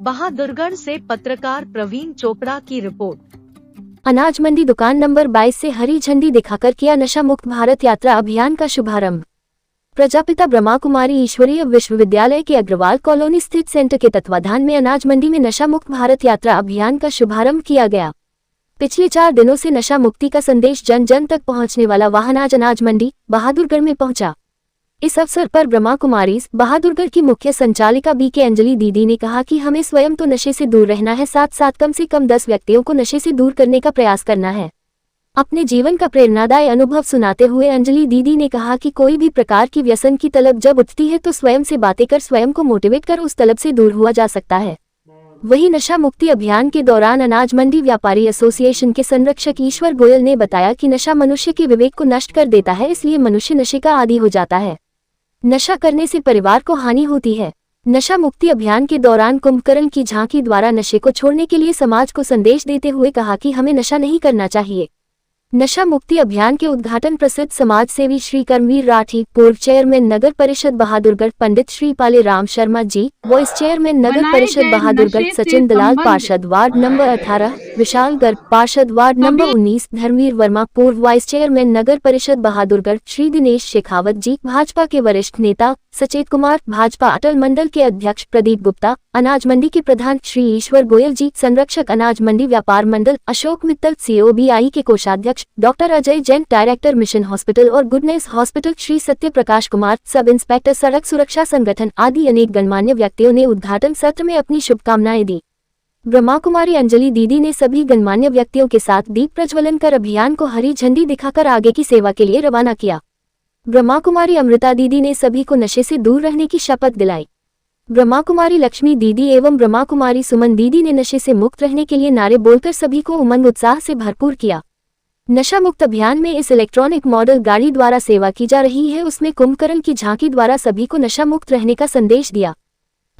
बहादुरगढ़ से पत्रकार प्रवीण चोपड़ा की रिपोर्ट। अनाज मंडी दुकान नंबर 22 से हरी झंडी दिखाकर किया नशा मुक्त भारत यात्रा अभियान का शुभारंभ। प्रजापिता ब्रह्मा कुमारी ईश्वरीय विश्वविद्यालय के अग्रवाल कॉलोनी स्थित सेंटर के तत्वाधान में अनाज मंडी में नशा मुक्त भारत यात्रा अभियान का शुभारंभ किया गया। पिछले 4 दिनों से नशा मुक्ति का संदेश जन जन तक पहुंचने वाला वाहन आज अनाज मंडी बहादुरगढ़ में पहुंचा। इस अवसर पर ब्रह्मा कुमारी बहादुरगढ़ की मुख्य संचालिका बीके अंजलि दीदी ने कहा कि हमें स्वयं तो नशे से दूर रहना है, साथ साथ कम से कम 10 व्यक्तियों को नशे से दूर करने का प्रयास करना है। अपने जीवन का प्रेरणादायी अनुभव सुनाते हुए अंजलि दीदी ने कहा कि कोई भी प्रकार की व्यसन की तलब जब उठती है तो स्वयं से बातें कर स्वयं को मोटिवेट कर उस तलब से दूर हुआ जा सकता है। वहीं नशा मुक्ति अभियान के दौरान अनाज मंडी व्यापारी एसोसिएशन के संरक्षक ईश्वर गोयल ने बताया कि नशा मनुष्य के विवेक को नष्ट कर देता है, इसलिए मनुष्य नशे का आदी हो जाता है। नशा करने से परिवार को हानि होती है। नशा मुक्ति अभियान के दौरान कुंभकर्ण की झांकी द्वारा नशे को छोड़ने के लिए समाज को संदेश देते हुए कहा कि हमें नशा नहीं करना चाहिए। नशा मुक्ति अभियान के उद्घाटन प्रसिद्ध समाज सेवी श्री कर्मवीर राठी, पूर्व चेयरमैन नगर परिषद बहादुरगढ़ पंडित श्री पाले राम शर्मा जी, वाइस चेयरमैन नगर परिषद बहादुरगढ़ सचिन दलाल, पार्षद वार्ड नंबर 18 विशाल गर्ग, पार्षद वार्ड नंबर 19 धर्मवीर वर्मा, पूर्व वाइस चेयरमैन नगर परिषद बहादुरगढ़ श्री दिनेश शेखावत जी, भाजपा के वरिष्ठ नेता सचेत कुमार, भाजपा अटल मंडल के अध्यक्ष प्रदीप गुप्ता, अनाज मंडी के प्रधान श्री ईश्वर गोयल जी, संरक्षक अनाज मंडी व्यापार मंडल अशोक मित्तल, COBI के कोषाध्यक्ष doctor Ajay Jain, director mission hospital और goodness hospital Shri Satya Prakash Kumar, sub inspector सड़क सुरक्षा संगठन आदि अनेक गणमान्य व्यक्तियों ने उद्घाटन सत्र में अपनी शुभकामनाएं दी। ब्रह्मा कुमारी अंजलि दीदी ने सभी गणमान्य व्यक्तियों के साथ दीप प्रज्वलन कर अभियान को हरी झंडी दिखाकर आगे की सेवा के लिए रवाना किया। ब्रह्मा कुमारी अमृता दीदी ने सभी को नशे से दूर रहने की शपथ दिलाई। ब्रह्मा कुमारी लक्ष्मी दीदी एवं ब्रह्मा कुमारी सुमन दीदी ने नशे से मुक्त रहने के लिए नारे बोलकर सभी को उमंग उत्साह से भरपूर किया। नशा मुक्त अभियान में इस इलेक्ट्रॉनिक मॉडल गाड़ी द्वारा सेवा की जा रही है, उसमें कुंभकर्ण की झांकी द्वारा सभी को नशा मुक्त रहने का संदेश दिया।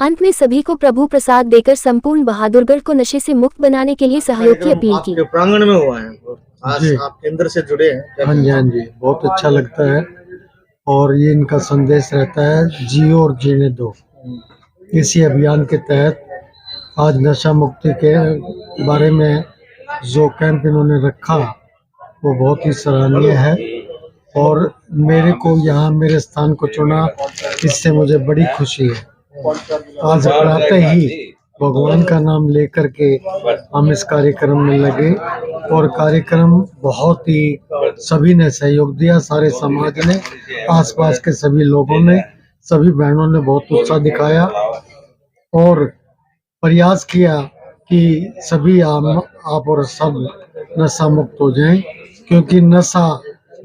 अंत में सभी को प्रभु प्रसाद देकर संपूर्ण बहादुरगढ़ को नशे से मुक्त बनाने के लिए सहयोग की अपील की। प्रांगण में हुआ है, आज आप केंद्र से जुड़े हैं। हाँ जी, बहुत अच्छा लगता है और ये इनका संदेश रहता है, जियो और जीने दो। इसी अभियान के तहत आज नशा मुक्ति के बारे में जो कैंप इन्होंने रखा वो बहुत ही सराहनीय है और मेरे को यहाँ मेरे स्थान को चुना, इससे मुझे बड़ी खुशी है। आज प्रातः ही भगवान का नाम लेकर के हम इस कार्यक्रम में लगे और कार्यक्रम बहुत ही सभी ने सहयोग दिया, सारे समाज ने, आसपास के सभी लोगों ने, सभी बहनों ने बहुत उत्साह दिखाया और प्रयास किया कि सभी आप और सब नशा मुक्त हो जाएं, क्योंकि नशा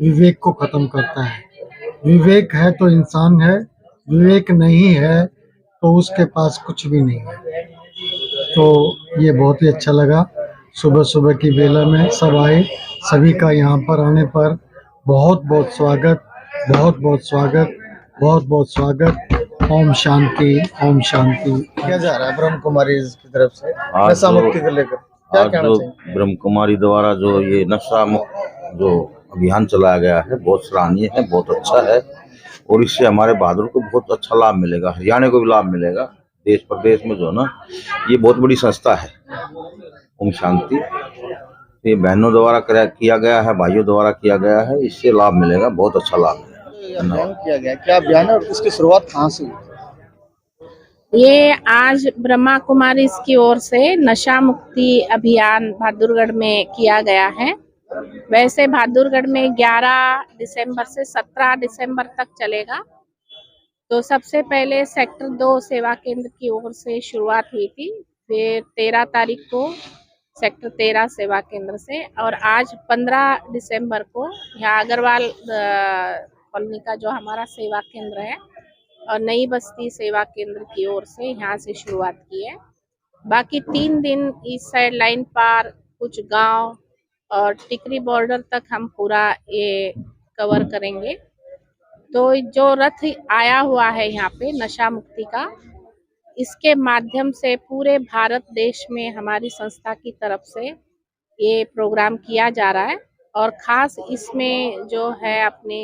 विवेक को खत्म करता है। विवेक है तो इंसान है, विवेक नहीं है तो उसके पास कुछ भी नहीं है। तो ये बहुत ही अच्छा लगा, सुबह सुबह की बेला में सब आए, सभी का यहाँ पर आने पर बहुत बहुत स्वागत, बहुत बहुत स्वागत, बहुत बहुत स्वागत। ओम शांति, ओम शांति। क्या जा रहा है ब्रह्म कुमारी की तरफ से नशा मुक्ति को लेकर, क्या कहना चाहिए? ब्रह्म कुमारी द्वारा जो ये नशा मुक्त जो अभियान चलाया गया है बहुत सराहनीय है, बहुत अच्छा है और इससे हमारे बहादुर को बहुत अच्छा लाभ मिलेगा, हरियाणा को भी लाभ मिलेगा। देश प्रदेश में जो ना ये बहुत बड़ी संस्था है ओम शांति, ये बहनों द्वारा किया गया है, भाइयों द्वारा किया गया है, इससे लाभ मिलेगा, बहुत अच्छा लाभ मिलेगा। किया गया क्या अभियान है और इसकी शुरुआत कहाँ से हुई? ये आज ब्रह्मा कुमारी की ओर से नशा मुक्ति अभियान बहादुरगढ़ में किया गया है। वैसे बहादुरगढ़ में 11 दिसंबर से 17 दिसंबर तक चलेगा। तो सबसे पहले सेक्टर 2 सेवा केंद्र की ओर से शुरुआत हुई थी, फिर 13 तारीख को सेक्टर 13 सेवा केंद्र से और आज 15 दिसंबर को यहाँ अग्रवाल कॉलोनी का जो हमारा सेवा केंद्र है और नई बस्ती सेवा केंद्र की ओर से यहाँ से शुरुआत की है। बाकी 3 दिन इस साइड लाइन पार कुछ गांव और टिकरी बॉर्डर तक हम पूरा ये कवर करेंगे। तो जो रथ आया हुआ है यहाँ पे नशा मुक्ति का, इसके माध्यम से पूरे भारत देश में हमारी संस्था की तरफ से ये प्रोग्राम किया जा रहा है और खास इसमें जो है अपने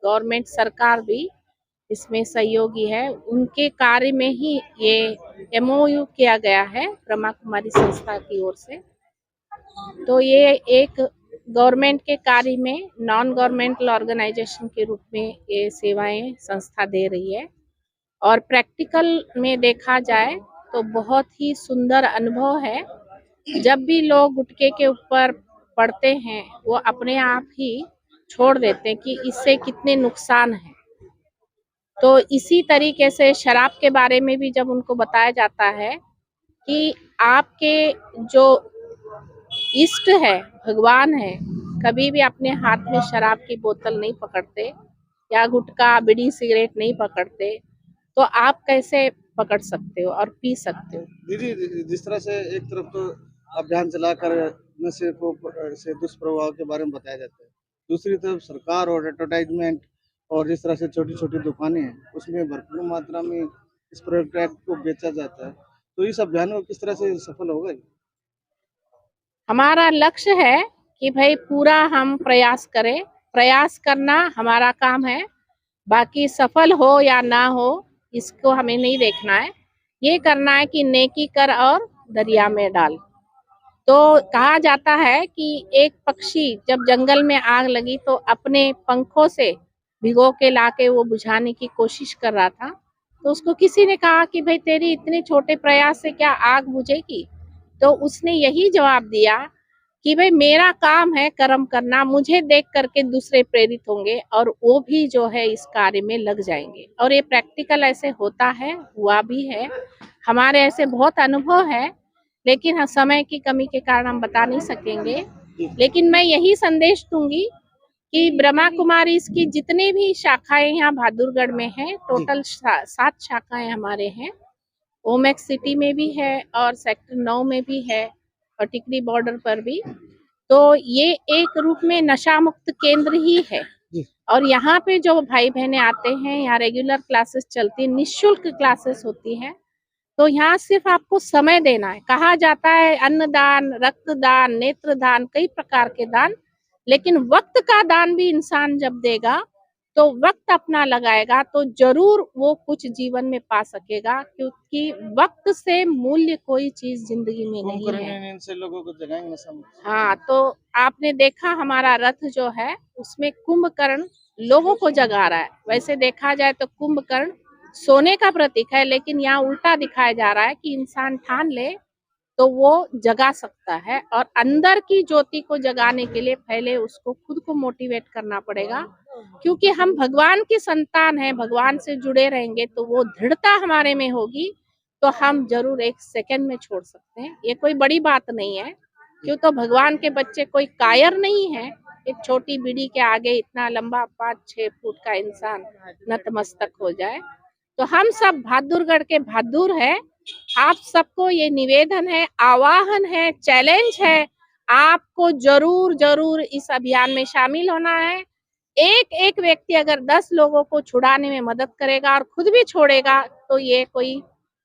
गवर्नमेंट सरकार भी इसमें सहयोगी है, उनके कार्य में ही ये MOU किया गया है ब्रह्मा कुमारी संस्था की ओर से। तो ये एक गवर्नमेंट के कार्य में नॉन गवर्नमेंटल ऑर्गेनाइजेशन के रूप में ये सेवाएं संस्था दे रही है। और प्रैक्टिकल में देखा जाए तो बहुत ही सुंदर अनुभव है। जब भी लोग गुटखे के ऊपर पड़ते हैं वो अपने आप ही छोड़ देते हैं कि इससे कितने नुकसान हैं। तो इसी तरीके से शराब के बारे में भी जब उनको बताया जाता है कि आपके जो इष्ट है, भगवान है, कभी भी अपने हाथ में शराब की बोतल नहीं पकड़ते या गुटखा बीड़ी सिगरेट नहीं पकड़ते, तो आप कैसे पकड़ सकते हो और पी सकते हो। दीदी, जिस तरह से एक तरफ तो अभियान चलाकर नशे को से दुष्प्रभाव के बारे में बताया जाता है, दूसरी तरफ सरकार और एडवर्टाइजमेंट और जिस तरह से छोटी छोटी दुकानें हैं उसमें भरपूर मात्रा में इस प्रोडक्ट को बेचा जाता है। तो इस अभियान को किस तरह से सफल होगा? हमारा लक्ष्य है कि भाई पूरा हम प्रयास करें, प्रयास करना हमारा काम है। बाकी सफल हो या ना हो इसको हमें नहीं देखना है, ये करना है कि नेकी कर और दरिया में डाल। तो कहा जाता है कि एक पक्षी जब जंगल में आग लगी तो अपने पंखों से भिगो के लाके वो बुझाने की कोशिश कर रहा था। तो उसको किसी ने कहा कि भाई तेरी इतने छोटे प्रयास से क्या आग बुझेगी? तो उसने यही जवाब दिया कि भाई मेरा काम है कर्म करना, मुझे देख करके दूसरे प्रेरित होंगे और वो भी जो है इस कार्य में लग जाएंगे। और ये प्रैक्टिकल ऐसे होता है, हुआ भी है, हमारे ऐसे बहुत अनुभव है, लेकिन हाँ, समय की कमी के कारण हम बता नहीं सकेंगे। लेकिन मैं यही संदेश दूंगी कि ब्रह्मा कुमारी इसकी जितनी भी शाखाएं यहाँ बहादुरगढ़ में हैं, टोटल 7 शाखाएं हमारे हैं। ओमेक्स सिटी में भी है और सेक्टर 9 में भी है और टिकरी बॉर्डर पर भी। तो ये एक रूप में नशा मुक्त केंद्र ही है। और यहाँ पे जो भाई बहने आते हैं, यहाँ रेगुलर क्लासेस चलती है, निःशुल्क क्लासेस होती है। तो यहाँ सिर्फ आपको समय देना है। कहा जाता है अन्नदान, रक्तदान, नेत्रदान, कई प्रकार के दान, लेकिन वक्त का दान भी इंसान जब देगा तो वक्त अपना लगाएगा तो जरूर वो कुछ जीवन में पा सकेगा, क्योंकि वक्त से मूल्य कोई चीज जिंदगी में नहीं है। इनसे लोगों को जगाएंगे नशा मुक्त। हाँ, तो आपने देखा हमारा रथ जो है उसमें कुंभकर्ण लोगों को जगा रहा है। वैसे देखा जाए तो कुंभकर्ण सोने का प्रतीक है, लेकिन यहाँ उल्टा दिखाया जा रहा है कि इंसान ठान ले तो वो जगा सकता है। और अंदर की ज्योति को जगाने के लिए पहले उसको खुद को मोटिवेट करना पड़ेगा, क्योंकि हम भगवान की संतान हैं, भगवान से जुड़े रहेंगे तो वो दृढ़ता हमारे में होगी तो हम जरूर एक सेकंड में छोड़ सकते हैं। ये कोई बड़ी बात नहीं है, क्यों तो भगवान के बच्चे कोई कायर नहीं है। एक छोटी बीड़ी के आगे इतना लंबा 5-6 फुट का इंसान नतमस्तक हो जाए। तो हम सब बहादुरगढ़ के बहादुर है। आप सबको ये निवेदन है, आवाहन है, चैलेंज है, आपको जरूर जरूर इस अभियान में शामिल होना है। एक एक व्यक्ति अगर 10 लोगों को छुड़ाने में मदद करेगा और खुद भी छोड़ेगा तो ये कोई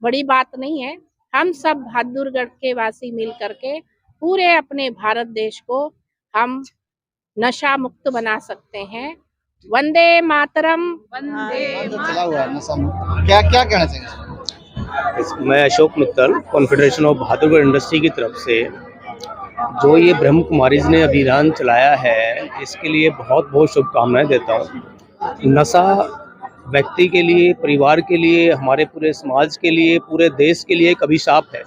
बड़ी बात नहीं है। हम सब बहादुरगढ़ के वासी मिल करके पूरे अपने भारत देश को हम नशा मुक्त बना सकते हैं। वंदे मातरम। वंदे चला हुआ है नशा मुक्त, क्या क्या कहना चाहिए? मैं Ashok Mittal, confederation of Bahadurgarh industry की तरफ से जो ये ब्रह्म कुमारीज ने अभियान चलाया है, इसके लिए बहुत बहुत शुभकामनाएं देता हूँ। नशा व्यक्ति के लिए, परिवार के लिए, हमारे पूरे समाज के लिए, पूरे देश के लिए एक अभिशाप है।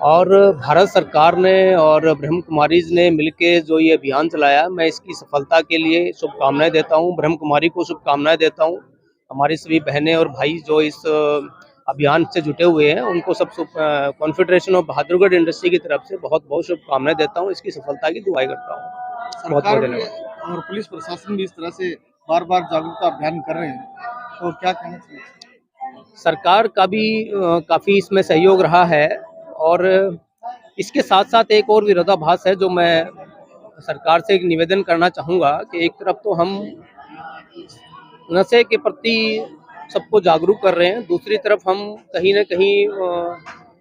और भारत सरकार ने और ब्रह्म कुमारीज ने मिलके जो ये अभियान चलाया, मैं इसकी सफलता के लिए शुभकामनाएं देता हूँ। ब्रह्म कुमारी को शुभकामनाएं देता हूँ। हमारी सभी बहनें और भाई जो इस अभियान से जुटे हुए हैं उनको सब कॉन्फेडरेशन ऑफ बहादुरगढ़ इंडस्ट्री की तरफ से बहुत बहुत शुभकामनाएं देता हूँ। इसकी सफलता की दुआई करता हूँ। बहुत बहुत धन्यवाद। और पुलिस प्रशासन भी इस तरह से बार बार जागरूकता अभियान कर रहे हैं, तो क्या कहना चाहिए? सरकार का भी काफ़ी इसमें सहयोग रहा है। और इसके साथ साथ एक और विरोधाभास है जो मैं सरकार से एक निवेदन करना चाहूँगा कि एक तरफ तो हम नशे के प्रति सबको जागरूक कर रहे हैं, दूसरी तरफ हम कहीं न कहीं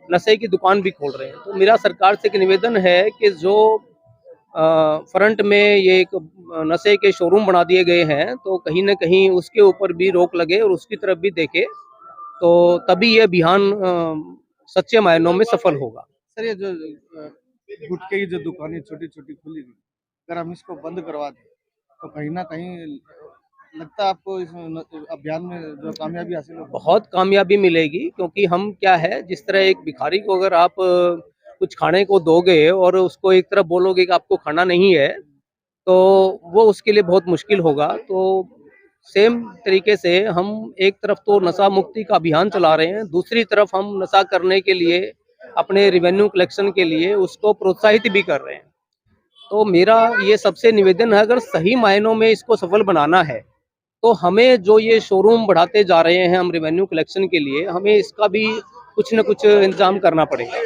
नशे की दुकान भी खोल रहे हैं। तो मेरा सरकार से एक निवेदन है कि जो फ्रंट में ये एक नशे के शोरूम बना दिए गए हैं, तो कहीं न कहीं उसके ऊपर भी रोक लगे और उसकी तरफ भी देखे। तो तभी ये अभियान सच्चे मायनों में सफल होगा। सर ये जो गुटखे की जो दुकानें छोटी छोटी खुली हुई, अगर हम इसको बंद करवा दें तो कहीं ना कहीं लगता है आपको इस अभियान में जो कामयाबी हासिल हो? बहुत कामयाबी मिलेगी, क्योंकि हम क्या है, जिस तरह एक भिखारी को अगर आप कुछ खाने को दोगे और उसको एक तरफ बोलोगे कि आपको खाना नहीं है, तो वो उसके लिए बहुत मुश्किल होगा। तो सेम तरीके से हम एक तरफ तो नशा मुक्ति का अभियान चला रहे हैं, दूसरी तरफ हम नशा करने के लिए अपने रेवेन्यू कलेक्शन के लिए उसको प्रोत्साहित भी कर रहे हैं। तो मेरा ये सबसे निवेदन है, अगर सही मायनों में इसको सफल बनाना है तो हमें जो ये शोरूम बढ़ाते जा रहे हैं हम रेवेन्यू कलेक्शन के लिए, हमें इसका भी कुछ न कुछ इंतजाम करना पड़ेगा।